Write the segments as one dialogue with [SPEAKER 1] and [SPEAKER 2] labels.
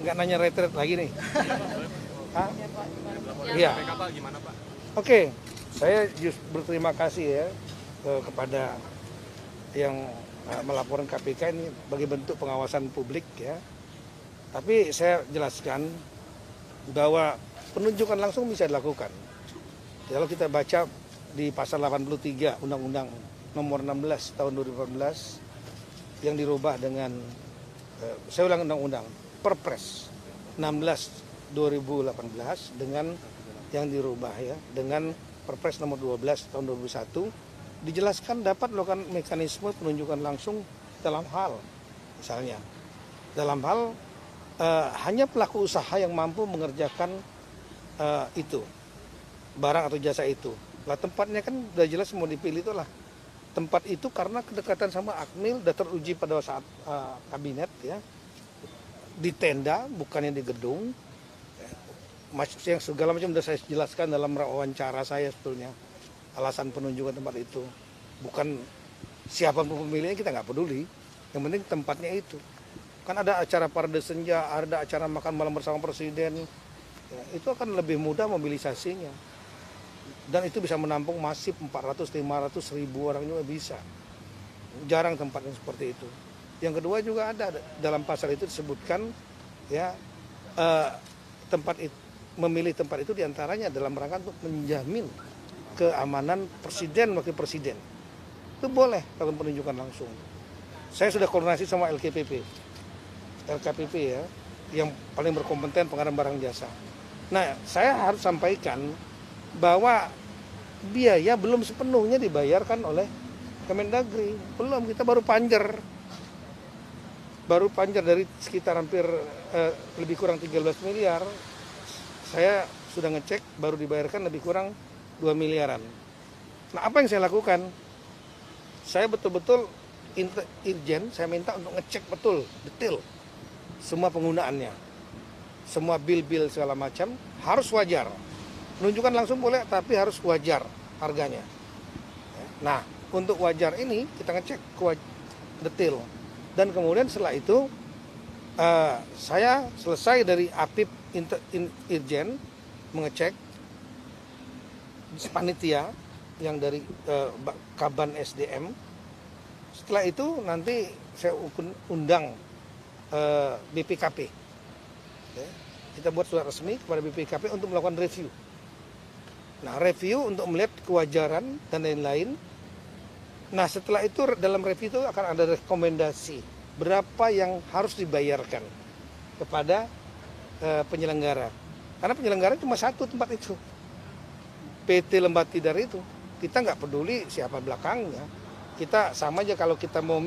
[SPEAKER 1] nggak nanya retret lagi nih. Hah? Iya.
[SPEAKER 2] Gimana Pak?
[SPEAKER 1] Oke, saya berterima kasih ya kepada yang melaporkan KPK ini bagi bentuk pengawasan publik ya. Tapi saya jelaskan bahwa penunjukan langsung bisa dilakukan. Kalau kita baca di pasal 83 Undang-Undang nomor 16 tahun 2014 yang dirubah dengan saya ulang undang-undang Perpres 16 2018 dengan yang dirubah ya dengan Perpres nomor 12 tahun 2021 dijelaskan dapat melakukan mekanisme penunjukan langsung dalam hal misalnya dalam hal hanya pelaku usaha yang mampu mengerjakan itu barang atau jasa itu. Lah tempatnya kan udah jelas mau dipilih itulah tempat itu karena kedekatan sama Akmil sudah teruji pada saat kabinet ya di tenda bukannya di gedung yang segala macam sudah saya jelaskan dalam wawancara saya sebetulnya alasan penunjukan tempat itu bukan siapa pemilihnya kita nggak peduli yang penting tempatnya itu kan ada acara parade senja ada acara makan malam bersama presiden ya, itu akan lebih mudah mobilisasinya dan itu bisa menampung masif 400-500 ribu orang juga bisa jarang tempat yang seperti itu. Yang kedua juga ada dalam pasal itu disebutkan ya tempat itu memilih tempat itu diantaranya dalam rangka untuk menjamin keamanan presiden wakil presiden itu boleh kalau penunjukan langsung. Saya sudah koordinasi sama LKPP ya yang paling berkompeten pengadaan barang jasa. Nah saya harus sampaikan bahwa biaya belum sepenuhnya dibayarkan oleh Kemendagri belum kita baru panjer dari sekitar hampir lebih kurang 13 miliar saya sudah ngecek baru dibayarkan lebih kurang 2 miliaran. Nah apa yang saya lakukan? Saya betul-betul Irjen saya minta untuk ngecek betul detail semua penggunaannya semua bil-bil segala macam harus wajar. Penunjukan langsung boleh tapi harus wajar harganya. Nah untuk wajar ini kita ngecek detail. Dan kemudian setelah itu saya selesai dari Apip Irjen mengecek panitia yang dari Kaban SDM. Setelah itu nanti saya undang BPKP. Kita buat surat resmi kepada BPKP untuk melakukan review. Nah review untuk melihat kewajaran dan lain-lain. Nah setelah itu dalam review itu akan ada rekomendasi berapa yang harus dibayarkan kepada penyelenggara. Karena penyelenggara cuma satu tempat itu. PT Lembah Tidar itu. Kita nggak peduli siapa belakangnya. Kita sama aja kalau kita mau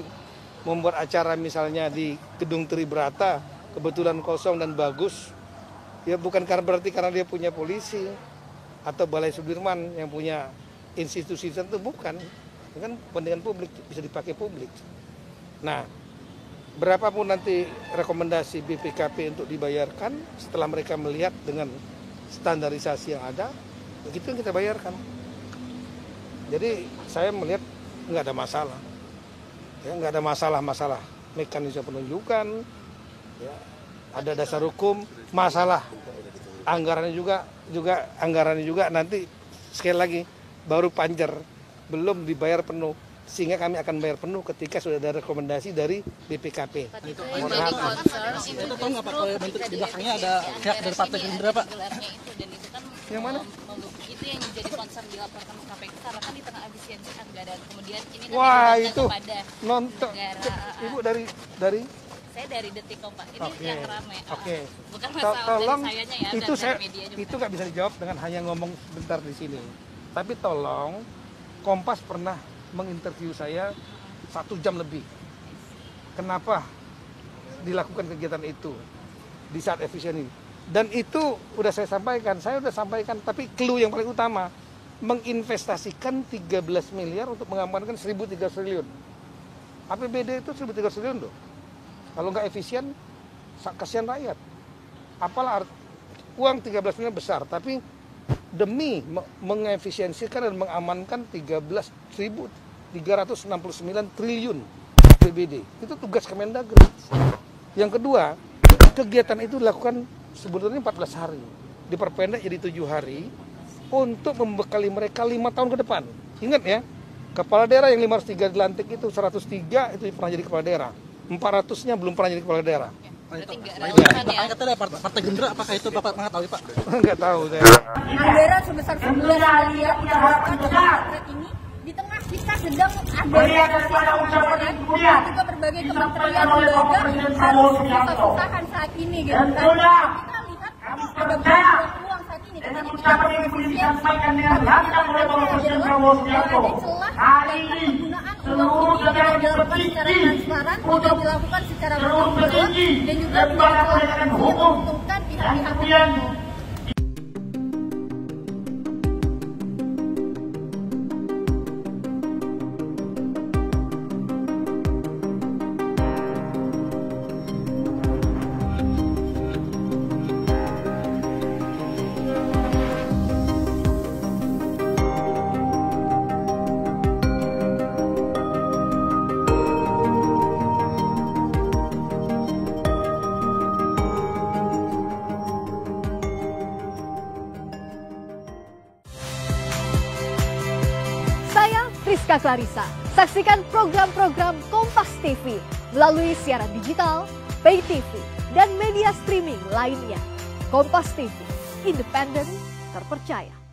[SPEAKER 1] membuat acara misalnya di Gedung Tribrata, kebetulan kosong dan bagus. Ya bukan berarti karena dia punya polisi atau Balai Sudirman yang punya institusi tertentu, bukan. Itu kan kepentingan publik, bisa dipakai publik. Nah, berapapun nanti rekomendasi BPKP untuk dibayarkan setelah mereka melihat dengan standarisasi yang ada, begitu yang kita bayarkan. Jadi saya melihat nggak ada masalah, ya, nggak ada masalah mekanisme penunjukan, ya, ada dasar hukum, masalah anggarannya juga nanti sekali lagi baru panjer belum dibayar penuh. Sehingga kami akan bayar penuh ketika sudah ada rekomendasi dari BPKP.
[SPEAKER 3] Itu tahu nggak Pak, kalau bentuk di belakangnya ada pihak dari Partai Gerindra Pak?
[SPEAKER 1] Yang mana?
[SPEAKER 4] Itu yang jadi concern dilaporkan ke KPK karena kan di tengah efisiensi anggaran. Kemudian ini kan
[SPEAKER 1] wah itu
[SPEAKER 4] kepada
[SPEAKER 1] nonton Ibu dari
[SPEAKER 4] saya dari Detikkom Pak. Ini yang ramai.
[SPEAKER 1] Oke.
[SPEAKER 4] Bukan masalah
[SPEAKER 1] tolong
[SPEAKER 4] dari sayanya ya,
[SPEAKER 1] itu
[SPEAKER 4] dari media juga.
[SPEAKER 1] itu nggak bisa dijawab dengan hanya ngomong sebentar di sini. Tapi tolong Kompas pernah menginterview saya 1 jam lebih. Kenapa dilakukan kegiatan itu di saat efisien ini? Dan itu udah saya sampaikan, tapi clue yang paling utama menginvestasikan 13 miliar untuk mengamankan 1.300 triliun. APBD itu 1.300 triliun loh. Kalau nggak efisien, kasihan rakyat. Apalah uang 13 miliar besar, tapi demi mengefisiensikan dan mengamankan 13.369 triliun APBD. Itu tugas Kemendagri. Yang kedua, kegiatan itu dilakukan sebetulnya 14 hari. Diperpendek jadi 7 hari untuk membekali mereka 5 tahun ke depan. Ingat ya, kepala daerah yang 503 dilantik itu 103 itu pernah jadi kepala daerah. 400-nya belum pernah jadi kepala daerah.
[SPEAKER 4] Berarti nggak relevan ya.
[SPEAKER 3] Katanya Partai Gerindra, apakah itu Bapak mengetahui Pak?
[SPEAKER 1] Nggak tahu saya.
[SPEAKER 2] Anggaran sebesar 11 miliar diharapkan dengan potret ini di tengah kita sedang ada anggaran juga berbagai kementerian lembaga harus susah-susahan saat ini gitu kan. Kita lihat ada banyak uang saat ini karena kita berefisiensi tapi yang adalah ada celah dan penggunaan uang ini tidak dilakukan secara transparan, tidak dilakukan secara bertanggung dan juga tidak menguntungkan pihak-pihak tertentu.
[SPEAKER 5] Rizka Clarissa. Saksikan program-program Kompas TV melalui siaran digital, pay TV, dan media streaming lainnya. Kompas TV, independen, terpercaya.